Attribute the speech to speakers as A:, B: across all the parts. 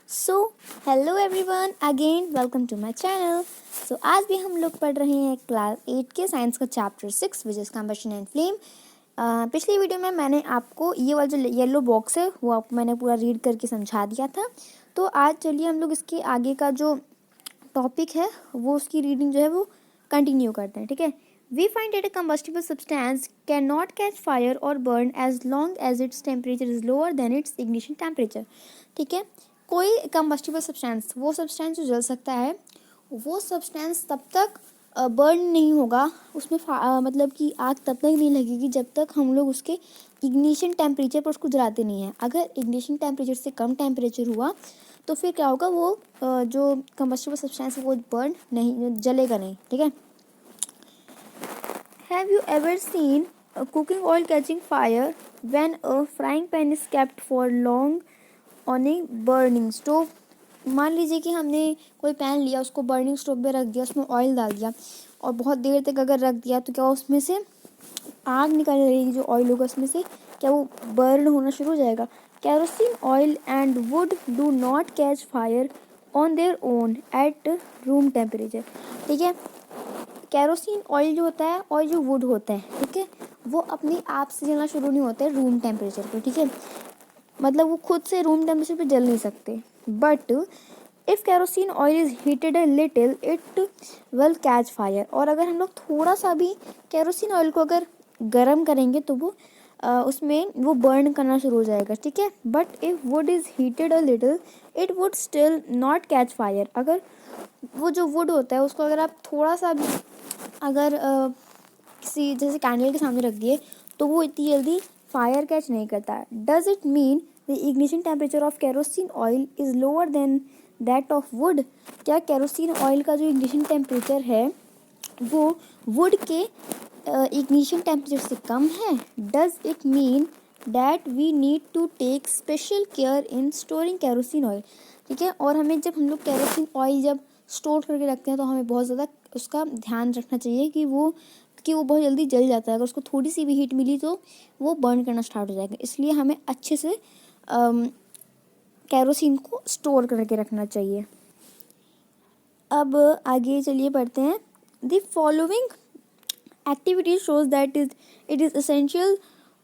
A: So hello everyone, again welcome to my channel. So आज भी हम लोग पढ़ रहे हैं क्लास 8 के साइंस का chapter 6 which is combustion and flame. पिछली वीडियो में मैंने आपको ये वाला जो येलो बॉक्स है वो आपको मैंने पूरा रीड करके समझा दिया था। तो आज चलिए हम लोग इसके आगे का जो टॉपिक है वो उसकी रीडिंग जो है वो कंटिन्यू करते हैं। ठीक है। We find that a combustible substance cannot catch fire or burn as long as its temperature is lower than its ignition temperature. ठीक है। कोई combustible substance, वो substance जो जल सकता है, वो substance तब तक बर्न नहीं होगा, उसमें मतलब कि आग तब तक नहीं लगेगी जब तक हम लोग उसके इग्निशन टेम्परेचर पर उसको जलाते नहीं हैं। अगर इग्निशन टेम्परेचर से कम टेम्परेचर हुआ तो फिर क्या होगा, वो जो combustible substance है वो बर्न नहीं, जलेगा नहीं। ठीक है। Have you ever seen cooking oil catching fire when a frying pan is kept for long on a burning stove? मान लीजिए कि हमने कोई पैन लिया, उसको बर्निंग स्टोव पे रख दिया, उसमें ऑयल डाल दिया और बहुत देर तक अगर रख दिया तो क्या उसमें से आग निकल रही, जो ऑयल होगा उसमें से क्या वो बर्न होना शुरू हो जाएगा। Kerosene oil and would do not catch fire on their own eight room temperature. ठीक है। कैरोसिन ऑयल जो होता है और जो वुड होता है, ठीक है, वो अपने आप से जलना शुरू नहीं होता है रूम टेम्परेचर पे। ठीक है। मतलब वो खुद से रूम टेम्परेचर पे जल नहीं सकते। But if kerosene oil is heated a little it will catch fire. और अगर हम लोग थोड़ा सा भी कैरोसिन ऑयल को अगर गर्म करेंगे तो वो उसमें वो बर्न करना शुरू हो जाएगा। ठीक है। But if would is heated a little it would still not catch fire. अगर वो जो वुड होता है उसको अगर आप थोड़ा सा भी अगर किसी जैसे कैंडल के सामने रख दिए तो वो इतनी जल्दी फायर कैच नहीं करता। Does it mean the ignition temperature of kerosene oil is lower than that of would? क्या कैरोसिन ऑयल का जो इग्निशन टेम्परेचर है वो वुड के इग्निशन टेम्परेचर से कम है? Does it mean that we need to take special care in storing kerosene oil? ठीक है। और हमें जब हम लोग कैरोसिन ऑयल जब स्टोर करके रखते हैं तो हमें बहुत ज़्यादा उसका ध्यान रखना चाहिए कि वो बहुत जल्दी जल जाता है। अगर उसको थोड़ी सी भी हीट मिली तो वो बर्न करना स्टार्ट हो जाएगा। इसलिए हमें अच्छे से कैरोसिन को स्टोर करके रखना चाहिए। अब आगे चलिए पढ़ते हैं। The following activity shows that it is essential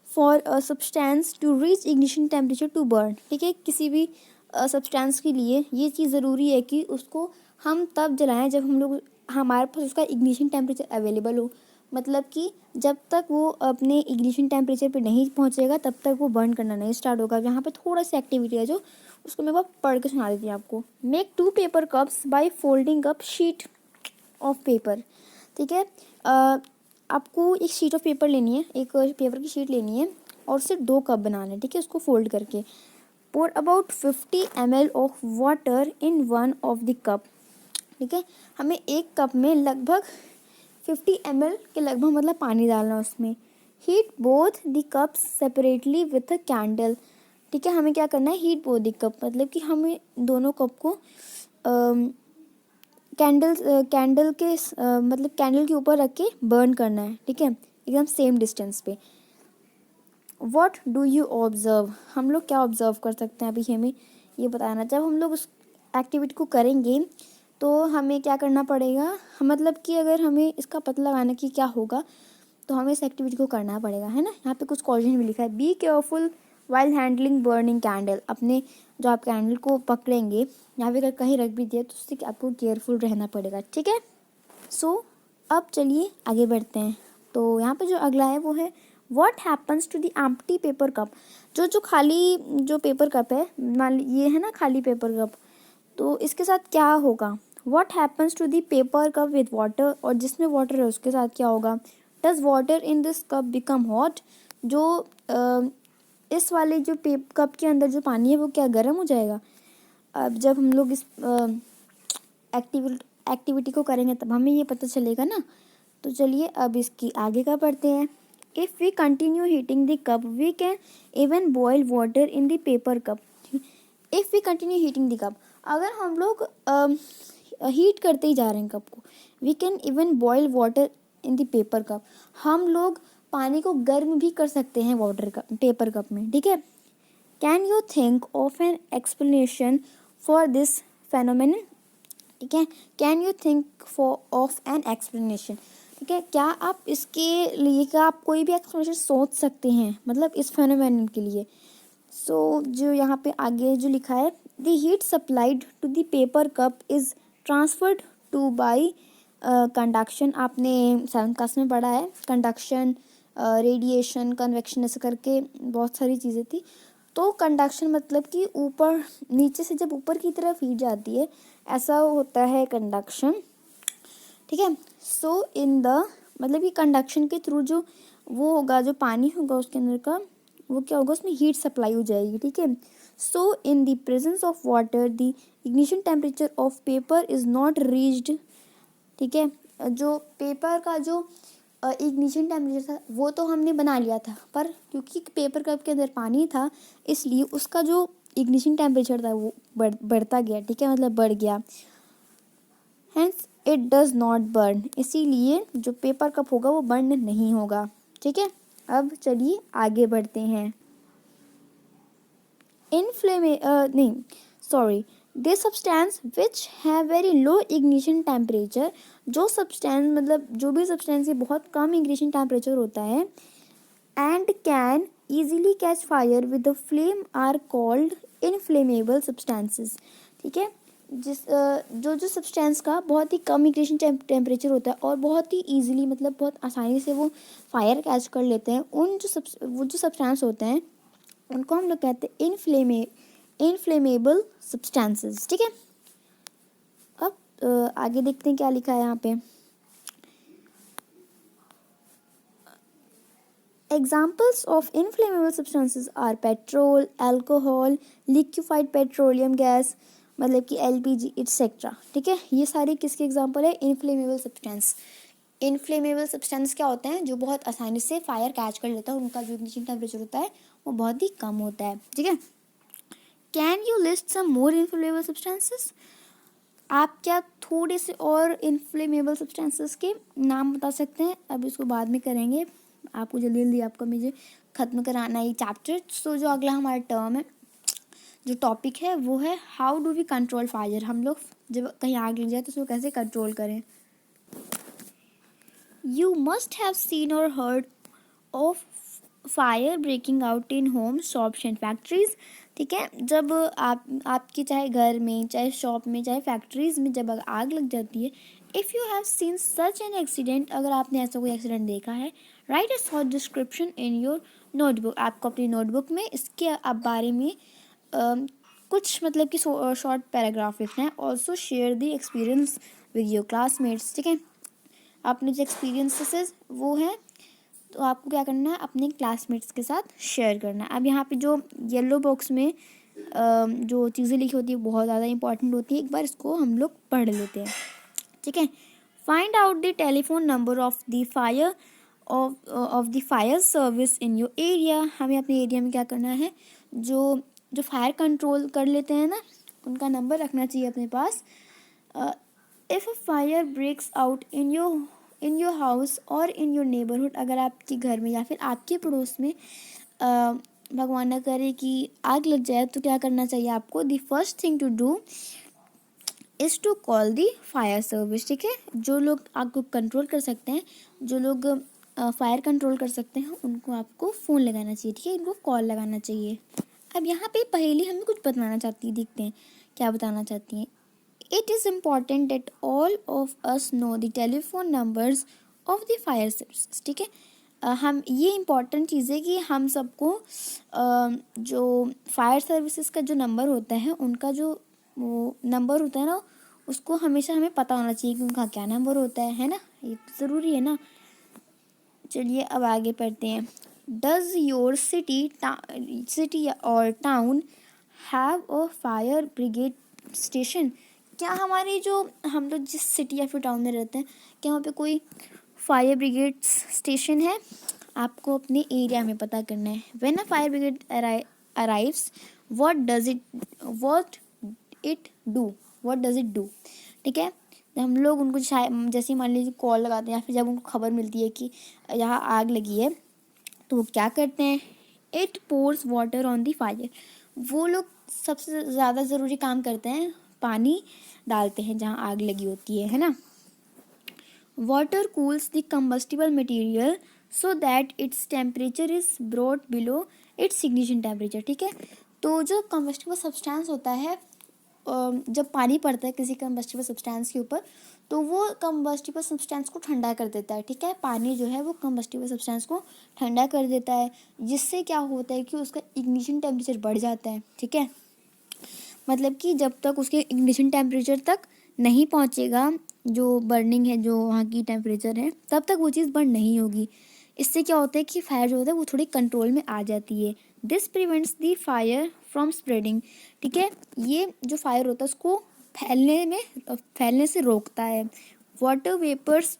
A: for a substance to reach ignition temperature to burn. ठीक है। किसी भी सब्सटेंस के लिए ये चीज़ ज़रूरी है कि उसको हम तब जलाएं जब हम लोग हमारे पास उसका इग्निशन टेम्परेचर अवेलेबल हो। मतलब कि जब तक वो अपने इग्निशन टेम्परेचर पे नहीं पहुंचेगा तब तक वो बर्न करना नहीं स्टार्ट होगा। यहाँ पे थोड़ा सी एक्टिविटी है जो उसको मैं पढ़ के सुना देती हूँ आपको। Make 2 paper cups by folding up sheet of paper. ठीक है। आपको एक शीट ऑफ पेपर लेनी है, एक पेपर की शीट लेनी है और उससे 2 कप बनाने। ठीक है। उसको फोल्ड करके pour about 50 ml of water in one of the cup. ठीक है। हमें एक कप में लगभग 50 ml के लगभग मतलब पानी डालना उसमें। Heat both the cups separately with a candle. ठीक है। हमें क्या करना है, हीट बोथ द कप मतलब कि हमें दोनों कप को कैंडल के मतलब कैंडल के ऊपर रख के बर्न करना है। ठीक है। एकदम सेम डिस्टेंस पे। What do you observe? हम लोग क्या ऑब्ज़र्व कर सकते हैं, अभी हमें ये बताना। जब हम लोग उस एक्टिविटी को करेंगे तो हमें क्या करना पड़ेगा, मतलब कि अगर हमें इसका पता लगाना कि क्या होगा तो हमें इस एक्टिविटी को करना पड़ेगा, है ना। यहाँ पे कुछ क्वेश्चन भी लिखा है। Be careful while handling burning candle. अपने जो आप कैंडल को पकड़ेंगे यहाँ पे अगर कहीं रख भी दिया तो उससे आपको केयरफुल रहना पड़ेगा। ठीक है। सो अब चलिए आगे बढ़ते हैं। तो यहाँ पे जो अगला है वो है What happens to the empty paper cup? जो खाली जो पेपर कप है, मान ये है ना खाली पेपर कप, तो इसके साथ क्या होगा? What happens to the paper cup with water? और जिसमें वाटर है उसके साथ क्या होगा? Does water in this cup become hot? जो इस वाले जो कप के अंदर जो पानी है वो क्या गर्म हो जाएगा? अब जब हम लोग इस एक्टिविटी को करेंगे तब हमें ये पता चलेगा ना। तो चलिए अब इसकी आगे का पढ़ते हैं। If we continue heating the cup, we can even boil water in the paper cup. If we continue heating the cup, अगर हम लोग हीट करते ही जा रहे हैं कप को, we can even boil water in the paper cup. हम लोग पानी को गर्म भी कर सकते हैं वाटर कप पेपर कप में। ठीक है। Can you think of an explanation for this phenomenon, ठीक है। Can you think for of an explanation, ठीक है, क्या आप इसके लिए, क्या आप कोई भी एक्सप्लेनेशन सोच सकते हैं, मतलब इस फेनोमेनन के लिए। सो जो यहाँ पे आगे जो लिखा है, the heat supplied to the paper cup is transferred to by conduction. आपने 7th क्लास में पढ़ा है, कंडक्शन, रेडिएशन, कन्वेक्शन, ऐसे करके बहुत सारी चीज़ें थी। तो कंडक्शन मतलब कि ऊपर नीचे से जब ऊपर की तरफ हीट जाती है, ऐसा होता है कंडक्शन, ठीक है। सो इन द, मतलब कि कंडक्शन के थ्रू जो वो होगा, जो पानी होगा उसके अंदर का, वो क्या होगा, उसमें हीट सप्लाई हो जाएगी, ठीक है। So in the presence of water the ignition temperature of paper is not reached, ठीक है। जो पेपर का जो इग्निशन टेम्परेचर था वो तो हमने बना लिया था, पर क्योंकि पेपर कप के अंदर पानी था, इसलिए उसका जो इग्निशन टेम्परेचर था वो बढ़ता गया, ठीक है, मतलब बढ़ गया। Hence it does not burn, इसीलिए जो पेपर कप होगा वो बर्न नहीं होगा, ठीक है। अब चलिए आगे बढ़ते हैं। नहीं, sorry, they substance which have very low ignition temperature, जो सब्सटेंस, मतलब जो भी सब्सटेंस के बहुत कम इग्निशन टेम्परेचर होता है, and can easily catch fire with the flame, are called inflammable substances, ठीक है। जो सब्सटेंस का बहुत ही कम इग्निशन टेम्परेचर होता है और बहुत ही ईजिली, मतलब बहुत आसानी से वो फायर कैच कर लेते हैं, वो जो सब्सटेंस होते हैं उनको हम लोग कहते हैं इनफ्लेमेबल सब्सटेंसेस, ठीक है। अब आगे देखते हैं क्या लिखा है यहाँ पे। Examples of inflammable substances are petrol, alcohol, liquefied petroleum gas, मतलब कि LPG एटसेट्रा, ठीक है। ये सारे किसके एग्जाम्पल है, इनफ्लेमेबल सब्सटेंस। इनफ्लेमेबल सब्सटेंस क्या होते हैं, जो बहुत आसानी से फायर कैच कर लेता है, उनका जो इग्निशन टेम्परेचर होता है वो बहुत ही कम होता है, ठीक है। Can you list some more inflammable substances, आप क्या थोड़े से और इनफ्लेमेबल सब्सटेंसेस के नाम बता सकते हैं। अब इसको बाद में करेंगे, आपको जल्दी जल्दी आपका मुझे ख़त्म कराना है ये चैप्टर। सो जो अगला हमारा टर्म है, जो टॉपिक है वो है how do we control fire, हम लोग जब कहीं आग लग जाए तो उसको कैसे कंट्रोल करें। You must have seen or heard of fire breaking out in home, shops and factories, ठीक है। जब आपके चाहे घर में, चाहे शॉप में, चाहे फैक्ट्रीज में जब आग लग जाती है, if you have seen such an accident, अगर आपने ऐसा कोई एक्सीडेंट देखा है, right a short description in your notebook, आपको अपनी नोटबुक में इसके बारे में कुछ, मतलब कि शॉर्ट पैराग्राफ लिखना है। Also share the experience with your classmates, ठीक है। अपने जो एक्सपीरियंसेस वो है तो आपको क्या करना है, अपने क्लासमेट्स के साथ शेयर करना है। अब यहाँ पे जो येलो बॉक्स में जो चीज़ें लिखी होती है बहुत ज़्यादा इंपॉर्टेंट होती है, एक बार इसको हम लोग पढ़ लेते हैं, ठीक है। Find out the telephone number of the fire of the fire service in your area, हमें अपने एरिया में क्या करना है, जो जो फायर कंट्रोल कर लेते हैं ना, उनका नंबर रखना चाहिए अपने पास। If a fire breaks out in your house और इन योर नेबरहुड, अगर आपके घर में या फिर आपके पड़ोस में भगवान ना करे कि आग लग जाए, तो क्या करना चाहिए आपको, the first thing to do is to call the fire service, ठीक है। जो लोग आग को कंट्रोल कर सकते हैं, जो लोग फायर कंट्रोल कर सकते हैं, उनको आपको फ़ोन लगाना चाहिए, ठीक है, इनको कॉल लगाना चाहिए। अब यहाँ पे पहेली हमें कुछ बताना चाहती है, देखते हैं क्या बताना चाहती हैं। It is important that all of us know the telephone numbers of the fire service, ठीक है। हम ये इम्पॉर्टेंट चीज़ है कि हम सबको जो फायर सर्विसेज का जो नंबर होता है, उनका जो वो नंबर होता है ना, उसको हमेशा हमें पता होना चाहिए कि उनका क्या नंबर होता है ना, ये तो ज़रूरी है ना। चलिए अब आगे पढ़ते हैं। डज योर सिटी और town have a fire brigade station, क्या हमारे जो हम लोग जिस सिटी या फिर टाउन में रहते हैं, क्या वहाँ पे कोई फायर ब्रिगेड स्टेशन है। आपको अपने एरिया में पता करना है। When a fire brigade arrives, what does it do, ठीक है। हम लोग उनको जैसे मान लीजिए कॉल लगाते हैं या फिर जब उनको खबर मिलती है कि यहाँ आग लगी है, तो वो क्या करते हैं, it pores water on the fire, वो लोग सबसे ज़्यादा ज़रूरी काम करते हैं, पानी डालते हैं जहाँ आग लगी होती है ना। Water cools the combustible material so that its temperature is brought below it's ignition temperature. ठीक है, तो जो कंबस्टिबल सब्सटेंस होता है, जब पानी पड़ता है किसी कंबस्टिबल सब्सटेंस के ऊपर, तो वो कंबस्टिबल सब्सटेंस को ठंडा कर देता है। ठीक है, पानी जो है वो कंबस्टिबल सब्सटेंस को ठंडा कर देता है, जिससे क्या होता है कि उसका इग्निशन टेम्परेचर बढ़ जाता है। ठीक है, मतलब कि जब तक उसके इग्निशन टेम्परेचर तक नहीं पहुंचेगा, जो बर्निंग है, जो वहाँ की टेम्परेचर है, तब तक वो चीज़ बर्न नहीं होगी। इससे क्या होता है कि फायर जो होता है वो थोड़ी कंट्रोल में आ जाती है। This prevents the fire from spreading. ठीक है, ये जो फायर होता है उसको फैलने से रोकता है। Water vapours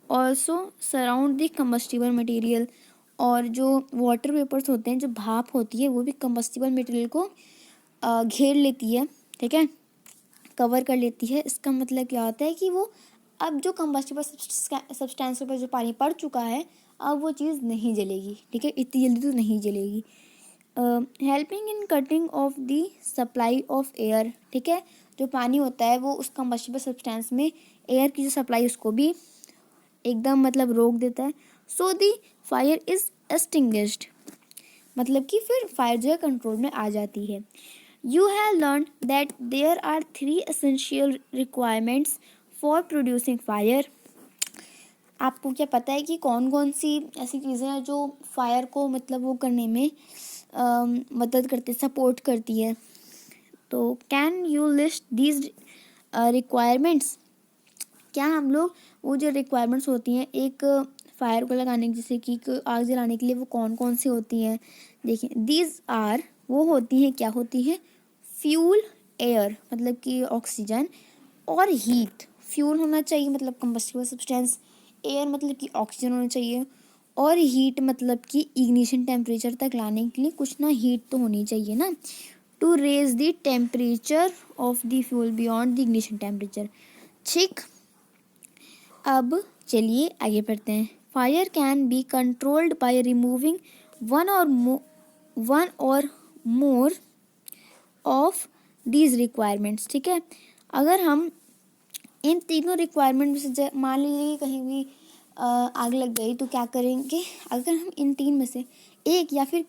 A: also surround the combustible material. और जो वाटर वेपर्स होते हैं, जो भाप होती है, वो भी कंबस्टिबल मटेरियल को घेर लेती है। ठीक है, कवर कर लेती है। इसका मतलब क्या होता है कि वो अब जो कंबस्टिबल सब्सटेंस पर जो पानी पड़ चुका है, अब वो चीज़ नहीं जलेगी। ठीक है, इतनी जल्दी तो नहीं जलेगी। Helping in cutting off the supply of air. ठीक है, जो पानी होता है वो उस कंबस्टिबल सब्सटेंस में एयर की जो सप्लाई उसको भी एकदम मतलब रोक देता है। So the fire is extinguished, मतलब कि फिर फायर जो है कंट्रोल में आ जाती है। You have learned that there are 3 essential requirements for producing fire. आपको क्या पता है कि कौन कौन सी ऐसी चीज़ें हैं जो फायर को मतलब वो करने में मदद करती, सपोर्ट करती है। तो can you list these requirements. क्या हम लोग वो जो रिक्वायरमेंट्स होती हैं एक फायर को लगाने की, जैसे कि आग जलाने के लिए, वो कौन कौन सी होती हैं। देखिए, दीज आर, वो होती हैं, क्या होती हैं, फ्यूल, एयर मतलब कि ऑक्सीजन, और हीट। फ्यूल होना चाहिए मतलब कंबस्टिबल सब्सटेंस, एयर मतलब कि ऑक्सीजन होना चाहिए, और हीट मतलब कि इग्निशन टेम्परेचर तक लाने के लिए कुछ ना हीट तो होनी चाहिए ना, to raise the temperature of the fuel beyond the ignition temperature. ठीक, अब चलिए आगे बढ़ते हैं। Fire can be controlled by removing one or more of these requirements. ठीक है, अगर हम इन तीनों रिक्वायरमेंट में से मान लीजिए कहीं भी आग लग गई, तो क्या करेंगे, अगर हम इन तीन में से एक या फिर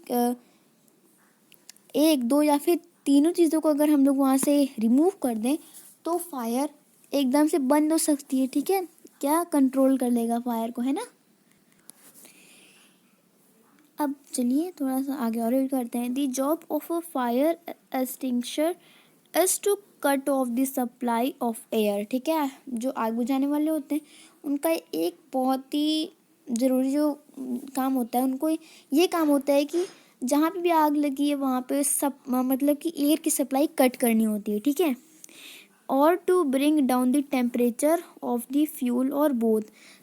A: एक, दो या फिर तीनों चीज़ों को अगर हम लोग वहाँ से रिमूव कर दें, तो फायर एकदम से बंद हो सकती है। ठीक है, क्या कंट्रोल कर लेगा फायर को, है ना। अब चलिए थोड़ा सा आगे और रीड करते हैं। The job of a fire extinguisher is to cut off the supply of air. ठीक है, जो आग बुझाने वाले होते हैं उनका एक बहुत ही ज़रूरी जो काम होता है, उनको ये काम होता है कि जहाँ पे भी आग लगी है वहाँ पे सब मतलब कि एयर की सप्लाई कट करनी होती है। ठीक है, और to bring down the temperature of the fuel or both.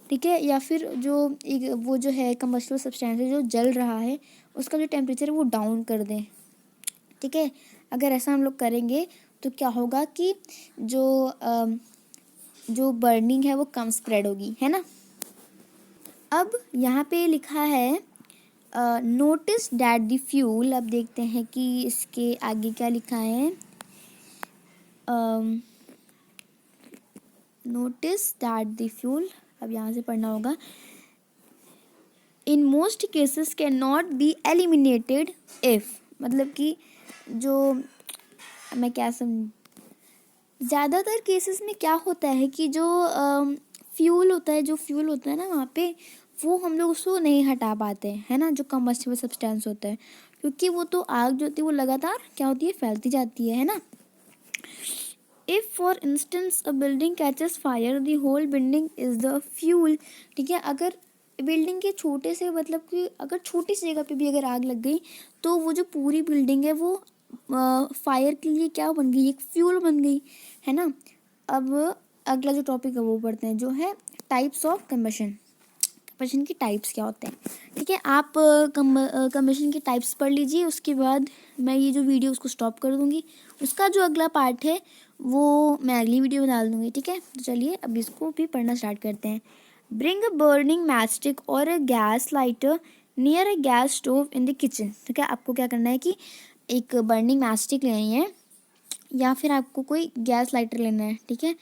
A: ठीक है, या फिर जो वो जो है कंबस्टिबल सब्सटेंस है जो जल रहा है, उसका जो टेम्परेचर है वो डाउन कर दें। ठीक है, अगर ऐसा हम लोग करेंगे तो क्या होगा कि जो बर्निंग है वो कम स्प्रेड होगी, है ना। अब यहाँ पे लिखा है नोटिस दैट द फ्यूल। अब देखते हैं कि इसके आगे क्या लिखा है। नोटिस दैट द फ्यूल, अब यहाँ से पढ़ना होगा। In most cases can not be eliminated if, मतलब कि जो मैं क्या ज़्यादातर केसेस में क्या होता है कि जो फ्यूल होता है ना वहाँ पे, वो हम लोग उसको नहीं हटा पाते हैं, है ना, जो कंबस्टिबल सब्सटेंस होता है, क्योंकि वो तो आग जो होती है वो लगातार क्या होती है, फैलती जाती है ना। If for instance a building catches fire the whole building is the fuel. ठीक है, अगर बिल्डिंग के छोटे से मतलब कि अगर छोटी सी जगह पे भी अगर आग लग गई, तो वो जो पूरी बिल्डिंग है वो फायर के लिए क्या बन गई, एक फ्यूल बन गई, है ना। अब अगला जो टॉपिक है वो पढ़ते हैं, जो है टाइप्स ऑफ कंबशन। कंबशन की टाइप्स क्या होते हैं। ठीक है, आप कंबशन की टाइप्स पढ़ लीजिए, उसके बाद मैं ये जो वीडियो उसको स्टॉप कर दूँगी। उसका जो अगला पार्ट है वो मैं अगली वीडियो में डाल दूँगी। ठीक है, तो चलिए अब इसको भी पढ़ना स्टार्ट करते हैं। ब्रिंग अ बर्निंग मैचस्टिक और a gas lighter near a gas stove in the kitchen. ठीक है, आपको क्या करना है कि एक बर्निंग मैचस्टिक लेनी है या फिर आपको कोई गैस लाइटर लेना है, ठीक है।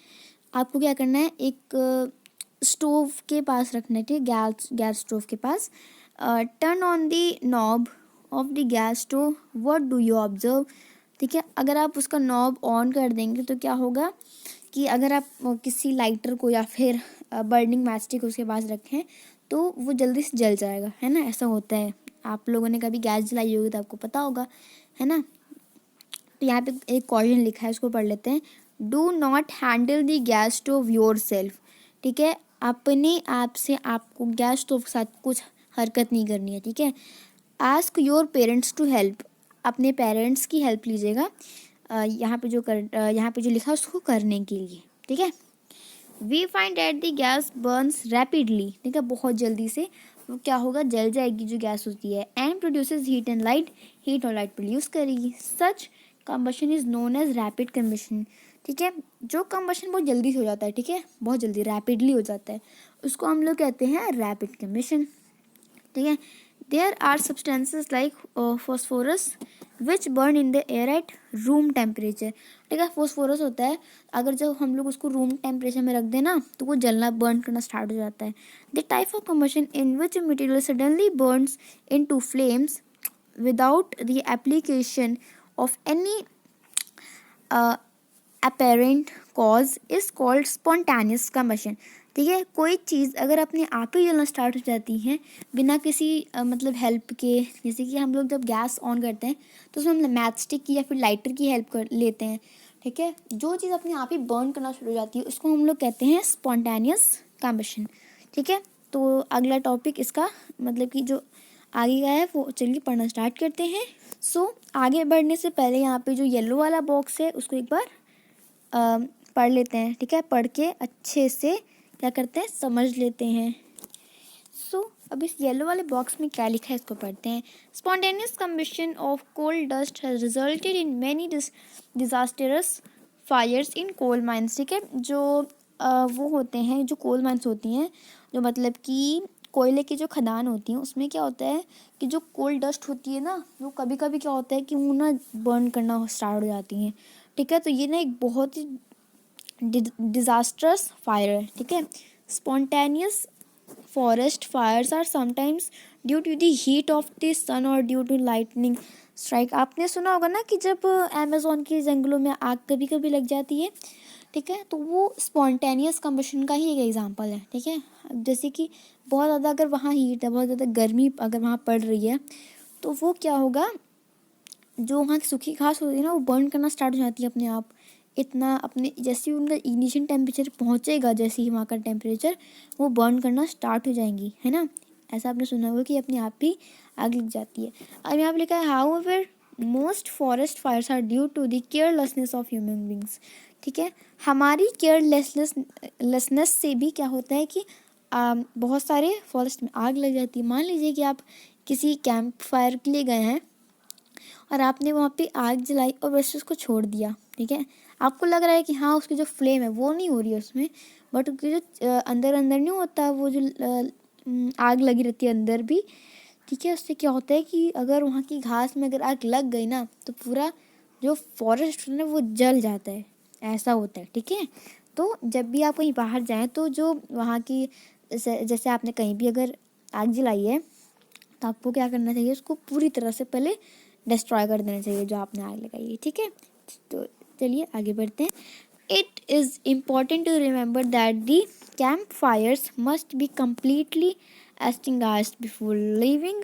A: आपको क्या करना है, एक स्टोव के पास रखना है, ठीक है, गैस स्टोव के पास। Turn on the knob of the gas stove, what do you observe, ठीक है। अगर आप उसका नॉब ऑन कर देंगे तो क्या होगा कि अगर आप किसी लाइटर को या फिर बर्निंग मैचस्टिक उसके पास रखें तो वो जल्दी से जल जाएगा, है ना। ऐसा होता है, आप लोगों ने कभी गैस जलाई होगी तो आपको पता होगा, है ना। तो यहाँ पे एक क्वेश्चन लिखा है, उसको पढ़ लेते हैं। Do not handle the gas stove your self, ठीक है। अपने आप से आपको गैस स्टोव के साथ कुछ हरकत नहीं करनी है, ठीक है। Ask your parents to help, अपने पेरेंट्स की हेल्प लीजिएगा यहाँ पे जो लिखा है उसको करने के लिए, ठीक है। We find that the gas burns rapidly, ठीक है, बहुत जल्दी से वो क्या होगा, जल जाएगी जो गैस होती है। And produces heat and light, heat और लाइट प्रोड्यूस करेगी। Such combustion is known as rapid combustion, ठीक है। जो कंबशन बहुत जल्दी से हो जाता है, ठीक है, बहुत जल्दी रैपिडली हो जाता है, उसको हम लोग कहते हैं रैपिड कंबशन, ठीक है। There are substances like phosphorus which burn in the air at room temperature, ठीक है। फॉस्फोरस होता है, अगर जब हम लोग उसको रूम टेम्परेचर में रख दें ना तो वो जलना, बर्न करना स्टार्ट हो जाता है। The type of combustion in which material suddenly burns into flames without the application of any apparent cause is called spontaneous combustion, ठीक है। कोई चीज़ अगर अपने आप ही जलना स्टार्ट हो जाती है बिना किसी मतलब हेल्प के, जैसे कि हम लोग जब गैस ऑन करते हैं तो उसमें हम मैच स्टिक की या फिर लाइटर की हेल्प कर लेते हैं, ठीक है। जो चीज़ अपने आप ही बर्न करना शुरू हो जाती है उसको हम लोग कहते हैं स्पॉन्टेनियस कम्बशन, ठीक है। तो अगला टॉपिक इसका मतलब कि जो आगे का है वो चलिए पढ़ना स्टार्ट करते हैं। सो आगे बढ़ने से पहले यहाँ पे जो येलो वाला बॉक्स है उसको एक बार पढ़ लेते हैं, ठीक है। पढ़ के अच्छे से क्या करते हैं, समझ लेते हैं। अब इस येलो वाले बॉक्स में क्या लिखा है इसको पढ़ते हैं। Spontaneous combustion of coal dust has resulted in many disastrous fires in coal mines, ठीक है। जो वो होते हैं, जो कोल माइंस होती हैं, जो मतलब कि कोयले की जो खदान होती हैं, उसमें क्या होता है कि जो कोल डस्ट होती है ना, वो कभी कभी क्या होता है कि वो ना बर्न करना स्टार्ट हो जाती हैं, ठीक है। तो ये ना एक बहुत ही डिजास्टर्स फायर है, ठीक है। Spontaneous forest fires are sometimes due to the heat of the sun और ड्यू टू लाइटनिंग स्ट्राइक। आपने सुना होगा ना कि जब अमेज़न के जंगलों में आग कभी कभी लग जाती है, ठीक है, तो वो स्पॉन्टेनियस कम्बशन का ही एक एग्जांपल है, ठीक है। जैसे कि बहुत ज़्यादा अगर वहाँ हीट है, बहुत ज़्यादा गर्मी अगर वहाँ पड़ रही है तो वो क्या होगा, जो वहाँ की सूखी घास होती है ना वो बर्न करना स्टार्ट हो जाती है अपने आप। इतना अपने जैसे ही उनका इग्निशन टेम्परेचर पहुँचेगा, जैसे ही वहाँ का टेम्परेचर, वो बर्न करना स्टार्ट हो जाएंगी, है ना। ऐसा आपने सुना होगा कि अपने आप ही आग लग जाती है। अब यहाँ पे लिखा है however most forest fires are due to the carelessness of human beings, ठीक है। हमारी केयरलेसनेस से भी क्या होता है कि बहुत सारे फॉरेस्ट में आग लग जाती है। मान लीजिए कि आप किसी कैंप फायर के लिए गए हैं और आपने वहाँ पे आग जलाई और वैसे उसको छोड़ दिया, ठीक है। आपको लग रहा है कि हाँ उसकी जो फ्लेम है वो नहीं हो रही है उसमें, बट उसकी जो अंदर अंदर नहीं होता, वो जो आग लगी रहती है अंदर भी, ठीक है। उससे क्या होता है कि अगर वहाँ की घास में अगर आग लग गई ना तो पूरा जो फॉरेस्ट है ना वो जल जाता है, ऐसा होता है, ठीक है। तो जब भी आप कहीं बाहर जाएँ तो जो वहाँ की जैसे आपने कहीं भी अगर आग जलाई है तो आपको क्या करना चाहिए, उसको पूरी तरह से पहले डिस्ट्रॉय कर देना चाहिए जो आपने आग लगाई है, ठीक है। तो चलिए आगे बढ़ते हैं। It is important to remember that the camp fires must be completely extinguished before leaving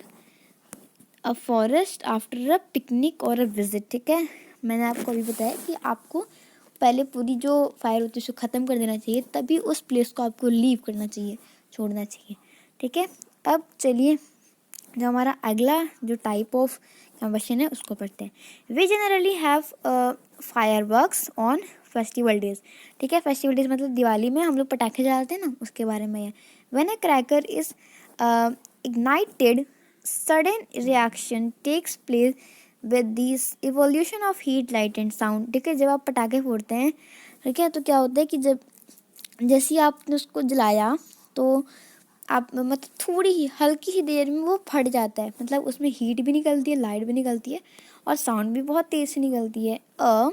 A: a forest after a picnic or a visit, ठीक है। मैंने आपको अभी बताया कि आपको पहले पूरी जो फायर होती है उसको ख़त्म कर देना चाहिए, तभी उस प्लेस को आपको लीव करना चाहिए, छोड़ना चाहिए, ठीक है। अब चलिए जो हमारा अगला जो टाइप ऑफ कंबशन है उसको पढ़ते हैं। We generally have fireworks on festival days, ठीक है। फेस्टिवल डेज मतलब दिवाली में हम लोग पटाखे जलाते हैं ना, उसके बारे में है। When a cracker is ignited sudden reaction takes place with this evolution of heat light and sound, ठीक है। जब आप पटाखे फोड़ते हैं, ठीक है, तो क्या होता है कि जब जैसे ही आपने उसको जलाया तो आप मतलब थोड़ी ही हल्की ही देर में वो फट जाता है, मतलब उसमें हीट भी निकलती है, लाइट भी निकलती है और साउंड भी बहुत तेज़ से निकलती है। A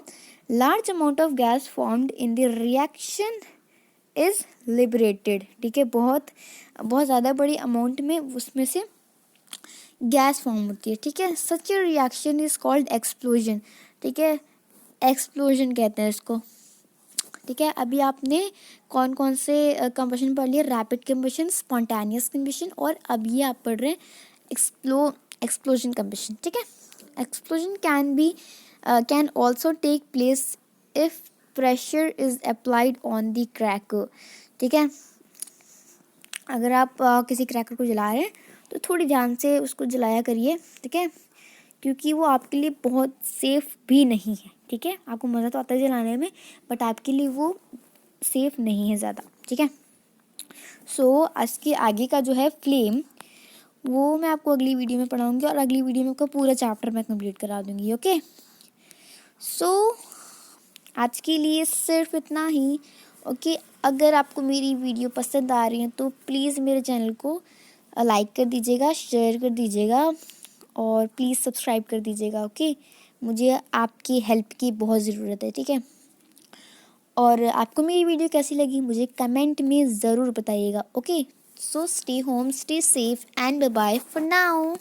A: large amount of gas formed in the reaction is liberated, ठीक है, बहुत बहुत ज़्यादा बड़ी अमाउंट में उसमें से गैस फॉर्म होती है, ठीक है। Such a reaction is called explosion, ठीक है, एक्सप्लोजन कहते हैं इसको, ठीक है। अभी आपने कौन कौन से कंबशन पढ़ लिए, रैपिड कंबशन, स्पॉन्टेनियस कंबशन, और अभी आप पढ़ रहे हैं एक्सप्लोजन कंबशन, ठीक है। Explosion can also take place if pressure is applied on the cracker, ठीक है। अगर आप किसी क्रैकर को जला रहे हैं तो थोड़ी ध्यान से उसको जलाया करिए, ठीक है, क्योंकि वो आपके लिए बहुत सेफ़ भी नहीं है, ठीक है। आपको मज़ा तो आता है जलाने में, बट आपके लिए वो सेफ़ नहीं है ज़्यादा, ठीक है। सो इसके आगे का जो है फ्लेम, वो मैं आपको अगली वीडियो में पढ़ाऊँगी, और अगली वीडियो में आपका पूरा चैप्टर मैं कंप्लीट करा दूँगी, ओके। सो आज के लिए सिर्फ इतना ही, ओके। अगर आपको मेरी वीडियो पसंद आ रही है तो प्लीज़ मेरे चैनल को लाइक कर दीजिएगा, शेयर कर दीजिएगा, और प्लीज़ सब्सक्राइब कर दीजिएगा, ओके। मुझे आपकी हेल्प की बहुत ज़रूरत है, ठीक है। और आपको मेरी वीडियो कैसी लगी मुझे कमेंट में ज़रूर बताइएगा, okay. So stay home, stay safe, and bye bye for now.